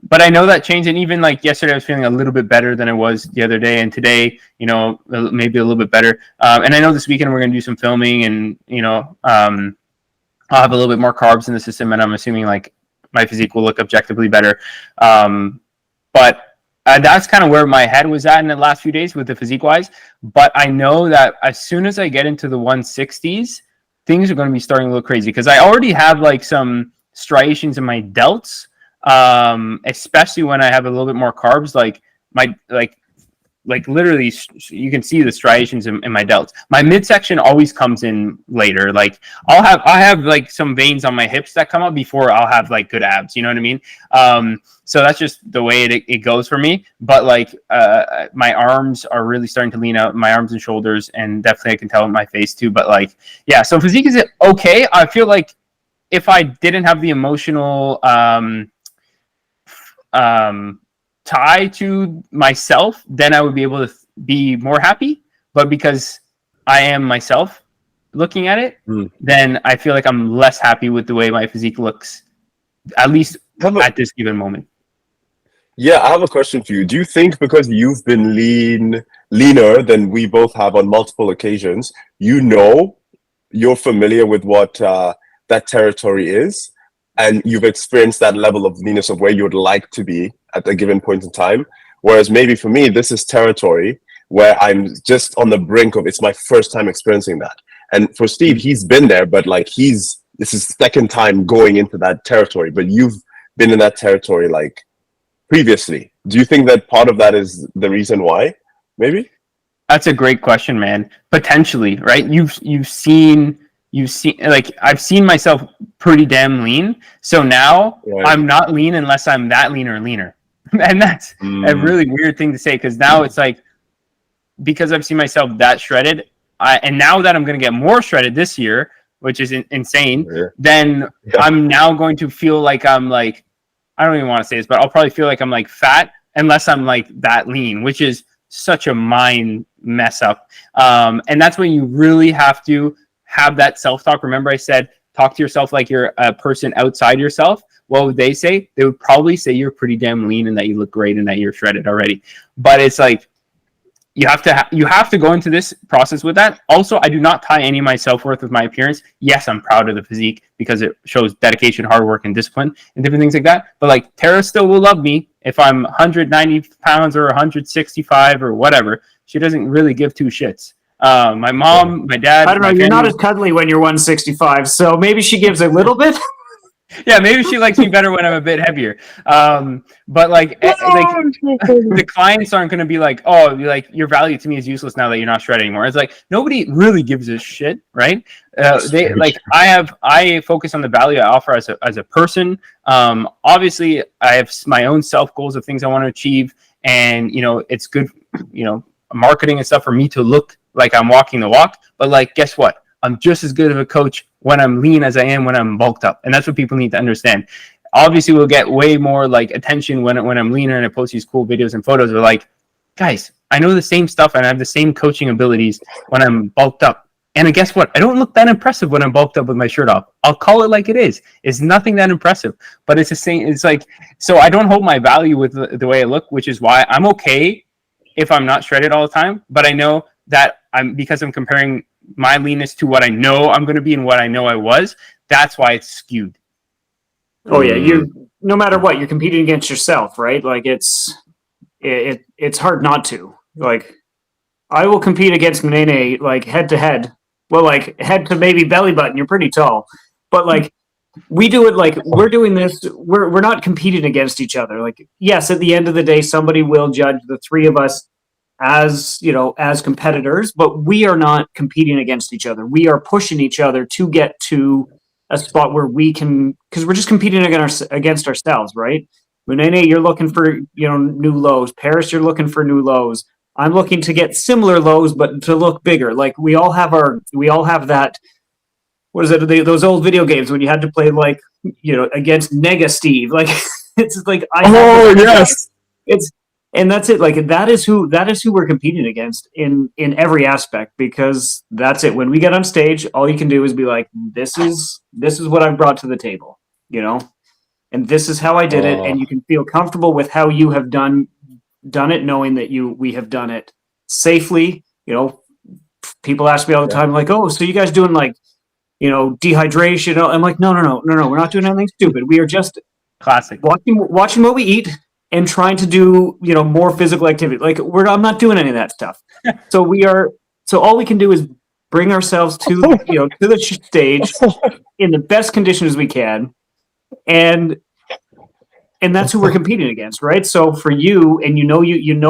But I know that changed. And even like yesterday, I was feeling a little bit better than I was the other day. And today, maybe a little bit better. And I know this weekend we're going to do some filming and, I'll have a little bit more carbs in the system. And I'm assuming like my physique will look objectively better. But that's kind of where my head was at in the last few days with the physique wise. But I know that as soon as I get into the 160s, things are going to be starting to look crazy because I already have like some striations in my delts, especially when I have a little bit more carbs. Like literally, you can see the striations in my delts. My midsection always comes in later. Like I have like some veins on my hips that come up before I'll have like good abs. You know what I mean? So that's just the way it goes for me. But like my arms are really starting to lean out, my arms and shoulders, and definitely I can tell in my face too. But like, yeah. So physique is okay. I feel like if I didn't have the emotional tie to myself, then I would be able to be more happy. But because I am myself looking at it, then I feel like I'm less happy with the way my physique looks, at least at this given moment. Yeah, I have a question for you. Do you think because you've been leaner than we both have on multiple occasions, you're familiar with what that territory is, and you've experienced that level of leanness of where you would like to be at a given point in time? Whereas maybe for me, this is territory where I'm just on the brink of, it's my first time experiencing that. And for Steve, he's been there, but like this is second time going into that territory, but you've been in that territory like previously. Do you think that part of that is the reason why? Maybe? That's a great question, man. Potentially, right? You've seen like I've seen myself pretty damn lean. So now I'm not lean unless I'm that leaner and leaner. And that's a really weird thing to say because now it's like, because I've seen myself that shredded, and now that I'm going to get more shredded this year, which is insane, then I'm now going to feel like I'm like, I don't even want to say this, but I'll probably feel like I'm like fat unless I'm like that lean, which is such a mind mess up. And that's when you really have to have that self-talk. Remember I said, talk to yourself like you're a person outside yourself. What would they say? They would probably say you're pretty damn lean and that you look great and that you're shredded already. But it's like, you have to go into this process with that. Also, I do not tie any of my self-worth with my appearance. Yes, I'm proud of the physique because it shows dedication, hard work, and discipline and different things like that. But like Tara still will love me if I'm 190 pounds or 165 or whatever. She doesn't really give two shits. My mom, my dad. I don't know. You're not as cuddly when you're 165, so maybe she gives a little bit. Yeah, maybe she likes me better when I'm a bit heavier. But like the clients aren't going to be like, oh, like your value to me is useless now that you're not shredded anymore. It's like nobody really gives a shit, right? They like I focus on the value I offer as a person. Obviously, I have my own self goals of things I want to achieve, and it's good, marketing and stuff for me to look like I'm walking the walk. But like, guess what? I'm just as good of a coach when I'm lean as I am when I'm bulked up. And that's what people need to understand. Obviously, we'll get way more like attention when I'm leaner and I post these cool videos and photos. We're like, guys, I know the same stuff and I have the same coaching abilities when I'm bulked up. And guess what? I don't look that impressive when I'm bulked up with my shirt off. I'll call it like it is. It's nothing that impressive, but it's the same. It's like, so I don't hold my value with the way I look, which is why I'm okay if I'm not shredded all the time. But I know that because I'm comparing my leanness to what I know I'm going to be and what I know I was, that's why it's skewed. Oh yeah, you no matter what, you're competing against yourself, right? Like it's hard not to. Like I will compete against Munene like head to head. Well, like head to maybe belly button, you're pretty tall. But like we do it like we're doing this, we're not competing against each other. Like yes, at the end of the day somebody will judge the three of us as competitors, but we are not competing against each other. We are pushing each other to get to a spot where we can, because we're just competing against ourselves, right? Munene, you're looking for, new lows. Parris, you're looking for new lows. I'm looking to get similar lows, but to look bigger. Like we all have that. What is it? Those old video games when you had to play against Nega Steve. Like it's like yes. And that's it. Like that is who we're competing against in every aspect, because that's it. When we get on stage, all you can do is be like, this is what I've brought to the table, and this is how I did it. And you can feel comfortable with how you have done it, knowing that we have done it safely. People ask me all the time, like, oh, so you guys doing dehydration? I'm like, no, we're not doing anything stupid. We are just classic watching what we eat and trying to do, more physical activity. Like I'm not doing any of that stuff. So all we can do is bring ourselves to the stage in the best conditions we can. And that's who we're competing against, right? So for you, and you know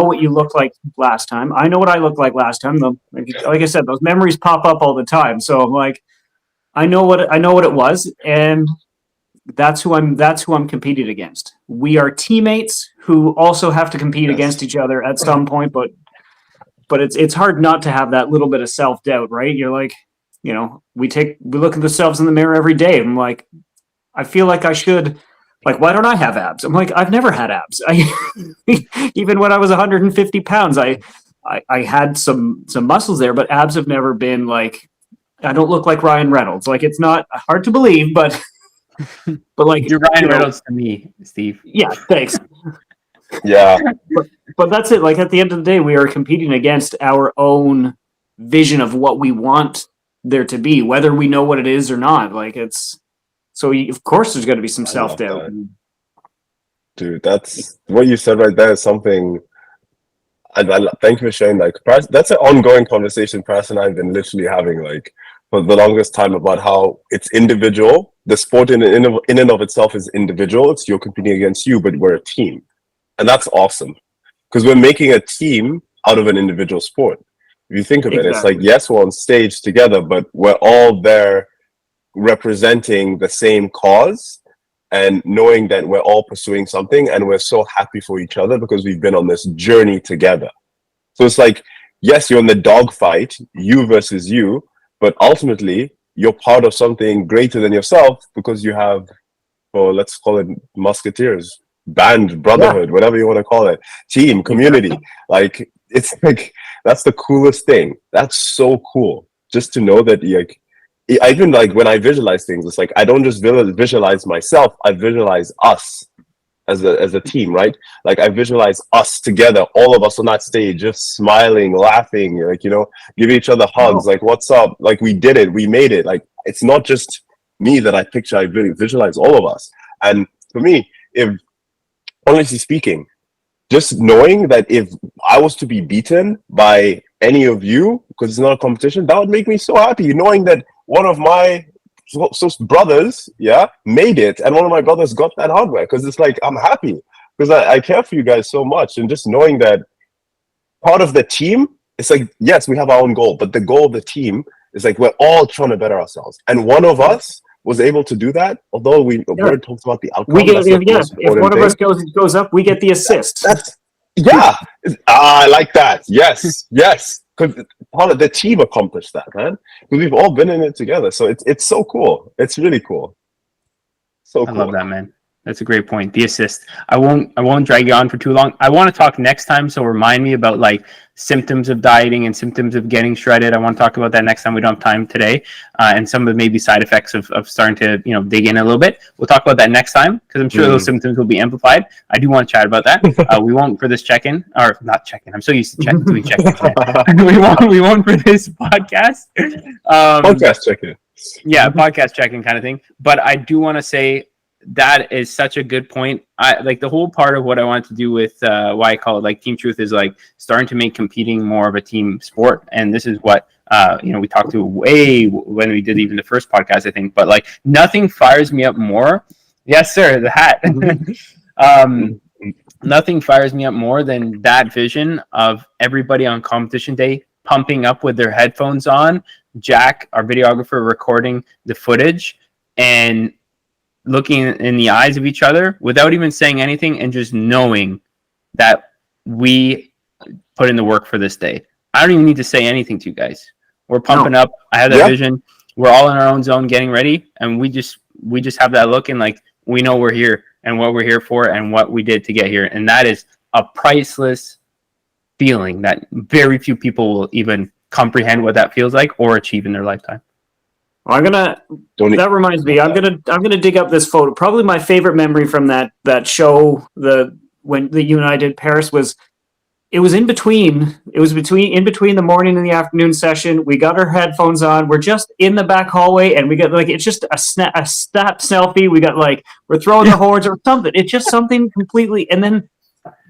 what you looked like last time. I know what I looked like last time. Like I said, those memories pop up all the time. So I'm like, I know what it was, and that's who I'm competing against. We are teammates who also have to compete against each other at some point, but it's hard not to have that little bit of self-doubt, right? You're like, we look at ourselves in the mirror every day. I'm like, I feel like I should. Like, why don't I have abs? I'm like, I've never had abs. Even when I was 150 pounds, I had some muscles there, but abs have never been like, I don't look like Ryan Reynolds. Like, it's not hard to believe, but like, you're Ryan Reynolds to me, Steve. Yeah, thanks. Yeah. But that's it. Like, at the end of the day, we are competing against our own vision of what we want there to be, whether we know what it is or not. Like, it's, so of course there's going to be some self-doubt. Dude, that's what you said right there is something. And thank you for sharing that. That's an ongoing conversation Parris and I have been literally having for the longest time about how it's individual. The sport in and of itself is individual. It's you're competing against you, but we're a team. And that's awesome. Because we're making a team out of an individual sport. If you think of it, it's like, yes, we're on stage together, but we're all there representing the same cause and knowing that we're all pursuing something, and we're so happy for each other because we've been on this journey together. So it's like, yes, you're in the dogfight, you versus you, but ultimately you're part of something greater than yourself because you have, let's call it musketeers, band, brotherhood, whatever you want to call it, team, community. Like, it's like, that's the coolest thing. That's so cool. Just to know that, I even when I visualize things, it's like I don't just visualize myself, I visualize us as a team, right? Like, I visualize us together, all of us on that stage, just smiling, laughing, giving each other hugs, like, what's up? Like, we did it, we made it. Like, it's not just me that I picture, I visualize all of us. And for me, honestly speaking, just knowing that if I was to be beaten by any of you, because it's not a competition, that would make me so happy, knowing that one of my brothers, made it, and one of my brothers got that hardware, because it's like, I'm happy, because I care for you guys so much, and just knowing that part of the team, it's like, yes, we have our own goal, but the goal of the team is like, we're all trying to better ourselves, and one of us was able to do that, although we talked about the outcome. If one of us goes up, we get the assist. I like that. Yes. Because part of the team accomplished that, man. Because we've all been in it together. So it's so cool. It's really cool. So cool. I love that, man. That's a great point. The assist. I won't drag you on for too long. I want to talk next time. So remind me about symptoms of dieting and symptoms of getting shredded. I want to talk about that next time. We don't have time today, and some of the maybe side effects of starting to dig in a little bit. We'll talk about that next time because I'm sure those symptoms will be amplified. I do want to chat about that. We won't for this check-in, or not check-in. I'm so used to doing check-in. we won't for this podcast. Podcast check-in. Yeah, podcast check-in kind of thing. But I do want to say, that is such a good point. I like the whole part of what I wanted to do with why I call it Team Truth is starting to make competing more of a team sport. And this is what we talked to way when we did even the first podcast, I think. But nothing fires me up more. Yes, sir, the hat. Nothing fires me up more than that vision of everybody on competition day pumping up with their headphones on, Jack, our videographer, recording the footage, and looking in the eyes of each other without even saying anything and just knowing that we put in the work for this day. I don't even need to say anything to you guys. We're pumping up. I have that vision. We're all in our own zone getting ready, and we just have that look, and like we know we're here and what we're here for and what we did to get here. And that is a priceless feeling that very few people will even comprehend what that feels like or achieve in their lifetime. That reminds me, I'm gonna dig up this photo. Probably my favorite memory from that show, when you and I did Parris, was it was in between the morning and the afternoon session. We got our headphones on. We're just in the back hallway, and we got like, it's just a snap selfie. We got like, we're throwing the horns or something. It's just something completely. And then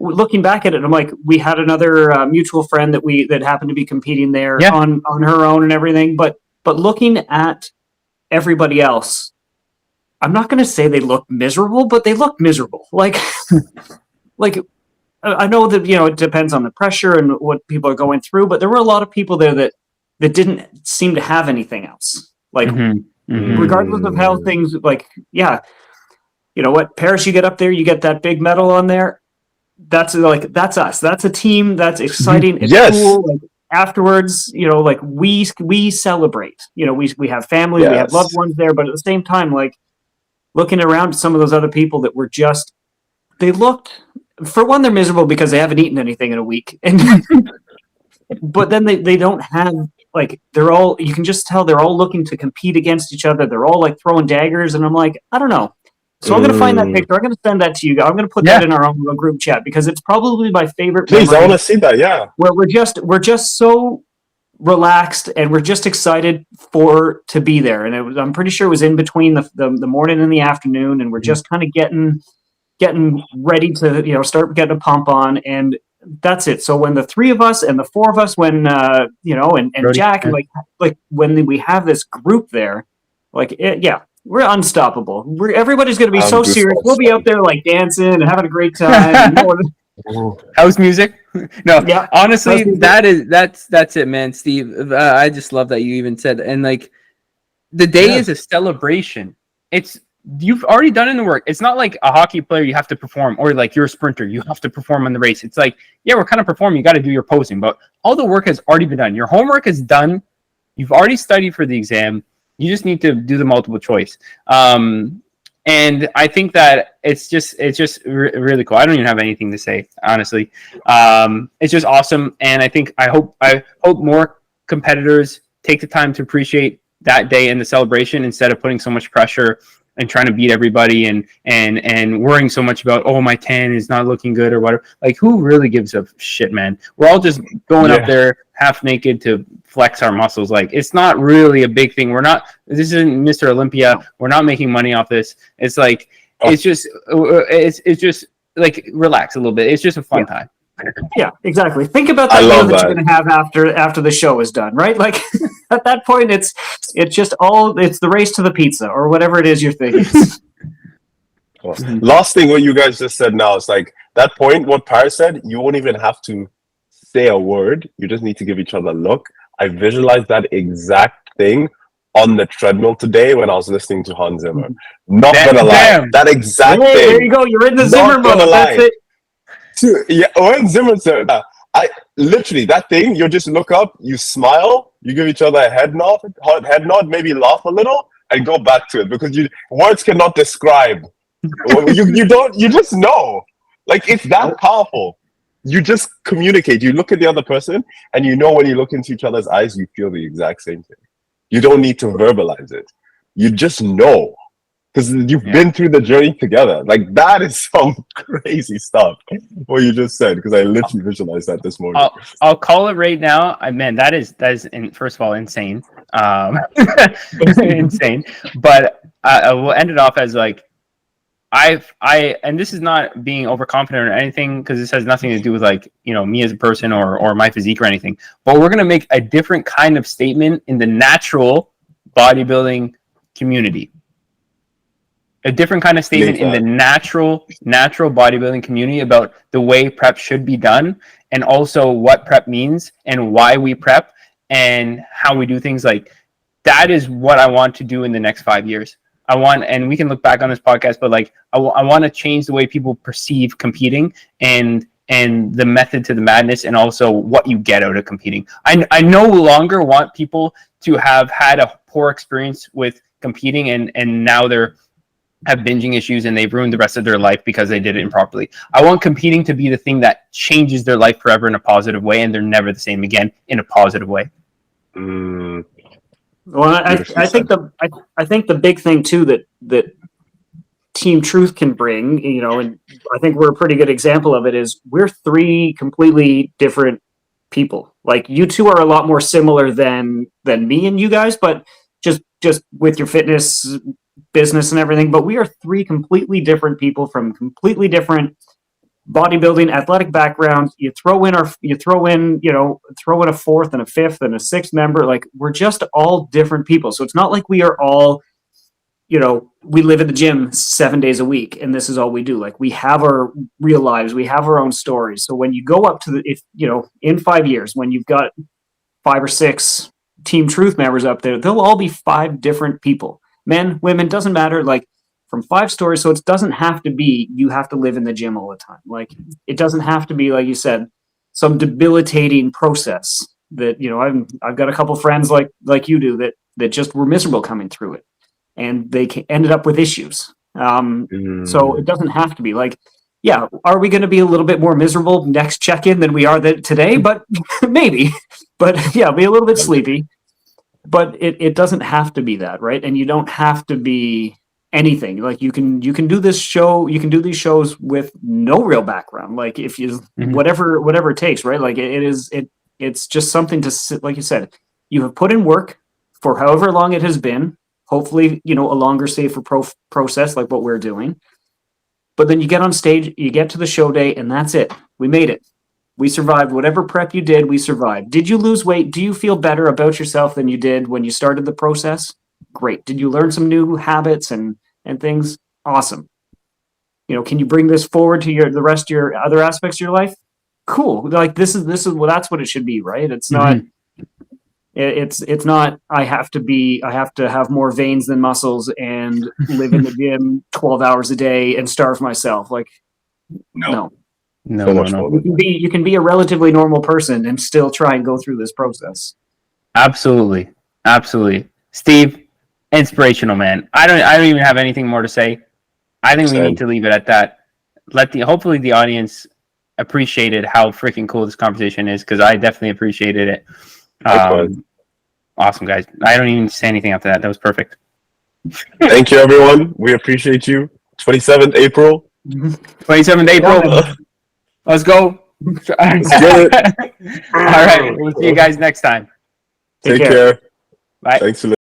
looking back at it, I'm like, we had another mutual friend that happened to be competing there on her own and everything. But looking at everybody else, I'm not going to say they look miserable, but they look miserable. Like, I know that, it depends on the pressure and what people are going through, but there were a lot of people there that didn't seem to have anything else. Like, regardless of how things, like, you know what, Parris, you get up there, you get that big medal on there. That's us. That's a team. That's exciting. It's cool. Like, afterwards, like we celebrate. We have family, we have loved ones there, but at the same time, like, looking around at some of those other people that were just, they looked, for one, they're miserable because they haven't eaten anything in a week, and but then they don't have, like, they're all, you can just tell they're all looking to compete against each other. They're all like throwing daggers, and I'm like, I don't know. So I'm going to find that picture. I'm going to send that to you. I'm going to put that in our own little group chat, because it's probably my favorite. Please, I want to see that. Yeah, where we're just so relaxed, and we're just excited to be there. And I'm pretty sure it was in between the morning and the afternoon, and we're just kind of getting ready to start getting a pump on, and that's it. So when the three of us and the four of us, when and Jack, like when we have this group there, like we're unstoppable. Everybody's going to be so serious. We'll be out there like dancing and having a great time. House music? No, honestly, that's it, man. Steve, I just love that you even said, and like, the day is a celebration. You've already done in the work. It's not like a hockey player, you have to perform, or like you're a sprinter, you have to perform in the race. It's like, we're kind of performing. You got to do your posing, but all the work has already been done. Your homework is done. You've already studied for the exam. You just need to do the multiple choice. And I think that it's just really cool. I don't even have anything to say, honestly. It's just awesome. And I hope more competitors take the time to appreciate that day and the celebration, instead of putting so much pressure and trying to beat everybody and worrying so much about, my tan is not looking good or whatever. Like, who really gives a shit, man? We're all just going up there half naked to flex our muscles. Like, it's not really a big thing. This isn't Mr. Olympia. We're not making money off this. It's like, it's just like, relax a little bit. It's just a fun time. Yeah, exactly. Think about that meal that you're going to have after the show is done, right? Like, at that point, it's the race to the pizza or whatever it is you're thinking. Last thing, what you guys just said now, is like that point, what Parris said, you won't even have to say a word. You just need to give each other a look. I visualized that exact thing on the treadmill today when I was listening to Hans Zimmer. Not gonna lie. That exact thing. There you go. You're in the Zimmer mode. That's it. When Zimmer said, I literally, that thing, you just look up, you smile, you give each other a head nod, maybe laugh a little, and go back to it, because words cannot describe. You just know. Like, it's that powerful. You just communicate. You look at the other person, and when you look into each other's eyes, you feel the exact same thing. You don't need to verbalize it. You just know. Because you've been through the journey together. Like, that is some crazy stuff, what you just said, because I literally visualized that this morning. I'll call it right now. That is first of all, insane. Insane. But I will end it off as like, and this is not being overconfident or anything, because this has nothing to do with like, me as a person or my physique or anything. But we're going to make a different kind of statement in the natural bodybuilding community. A different kind of statement in the natural bodybuilding community about the way prep should be done, and also what prep means and why we prep and how we do things. Like, that is what I want to do in the next 5 years. and we can look back on this podcast, but like I want to change the way people perceive competing and the method to the madness, and also what you get out of competing. I no longer want people to have had a poor experience with competing and now they're have binging issues and they've ruined the rest of their life because they did it improperly. I want competing to be the thing that changes their life forever in a positive way, and they're never the same again in a positive way. Well, I think the big thing too that Team Truth can bring, you know, and I think we're a pretty good example of it, is we're three completely different people. Like, you two are a lot more similar than me and you guys, but just with your fitness business and everything. But we are three completely different people from completely different bodybuilding, athletic backgrounds. You throw in a fourth and a fifth and a sixth member. Like, we're just all different people. So it's not like we are all, you know, we live in the gym 7 days a week and this is all we do. Like, we have our real lives, we have our own stories. So when you go up to in 5 years, when you've got 5 or 6 Team Truth members up there, they'll all be 5 different people. Men, women, doesn't matter. Like, from 5 stories. So it doesn't have to be you have to live in the gym all the time. Like, it doesn't have to be, like you said, some debilitating process that, you know, I've got a couple friends like you do that just were miserable coming through it, and they ended up with issues. So it doesn't have to be like, yeah, are we going to be a little bit more miserable next check-in than we are today? But maybe, but yeah, be a little bit sleepy, but it doesn't have to be that, right? And you don't have to be anything. Like, you can do this show, you can do these shows with no real background. Like, if you, whatever it takes, right? Like, it's just something to sit, like you said, you have put in work for however long it has been, hopefully, you know, a longer, safer process like what we're doing. But then you get on stage, you get to the show day, and that's it. We made it. We survived. Whatever prep you did, we survived. Did you lose weight? Do you feel better about yourself than you did when you started the process? Great. Did you learn some new habits and things? Awesome. You know, can you bring this forward to the rest of your other aspects of your life? Cool. Like, this is well, that's what it should be, right? It's not. It's not. I have to have more veins than muscles and live in the gym 12 hours a day and starve myself. Like, no. You can be a relatively normal person and still try and go through this process. Absolutely. Steve, inspirational, man. I don't even have anything more to say. I think we need to leave it at that. Hopefully the audience appreciated how freaking cool this conversation is, because I definitely appreciated it. Awesome, guys. I don't even say anything after that. That was perfect. Thank you, everyone. We appreciate you. 27th April. 27th April. Let's go. Let's get it. All right. We'll see you guys next time. Take care. Bye. Thanks for listening.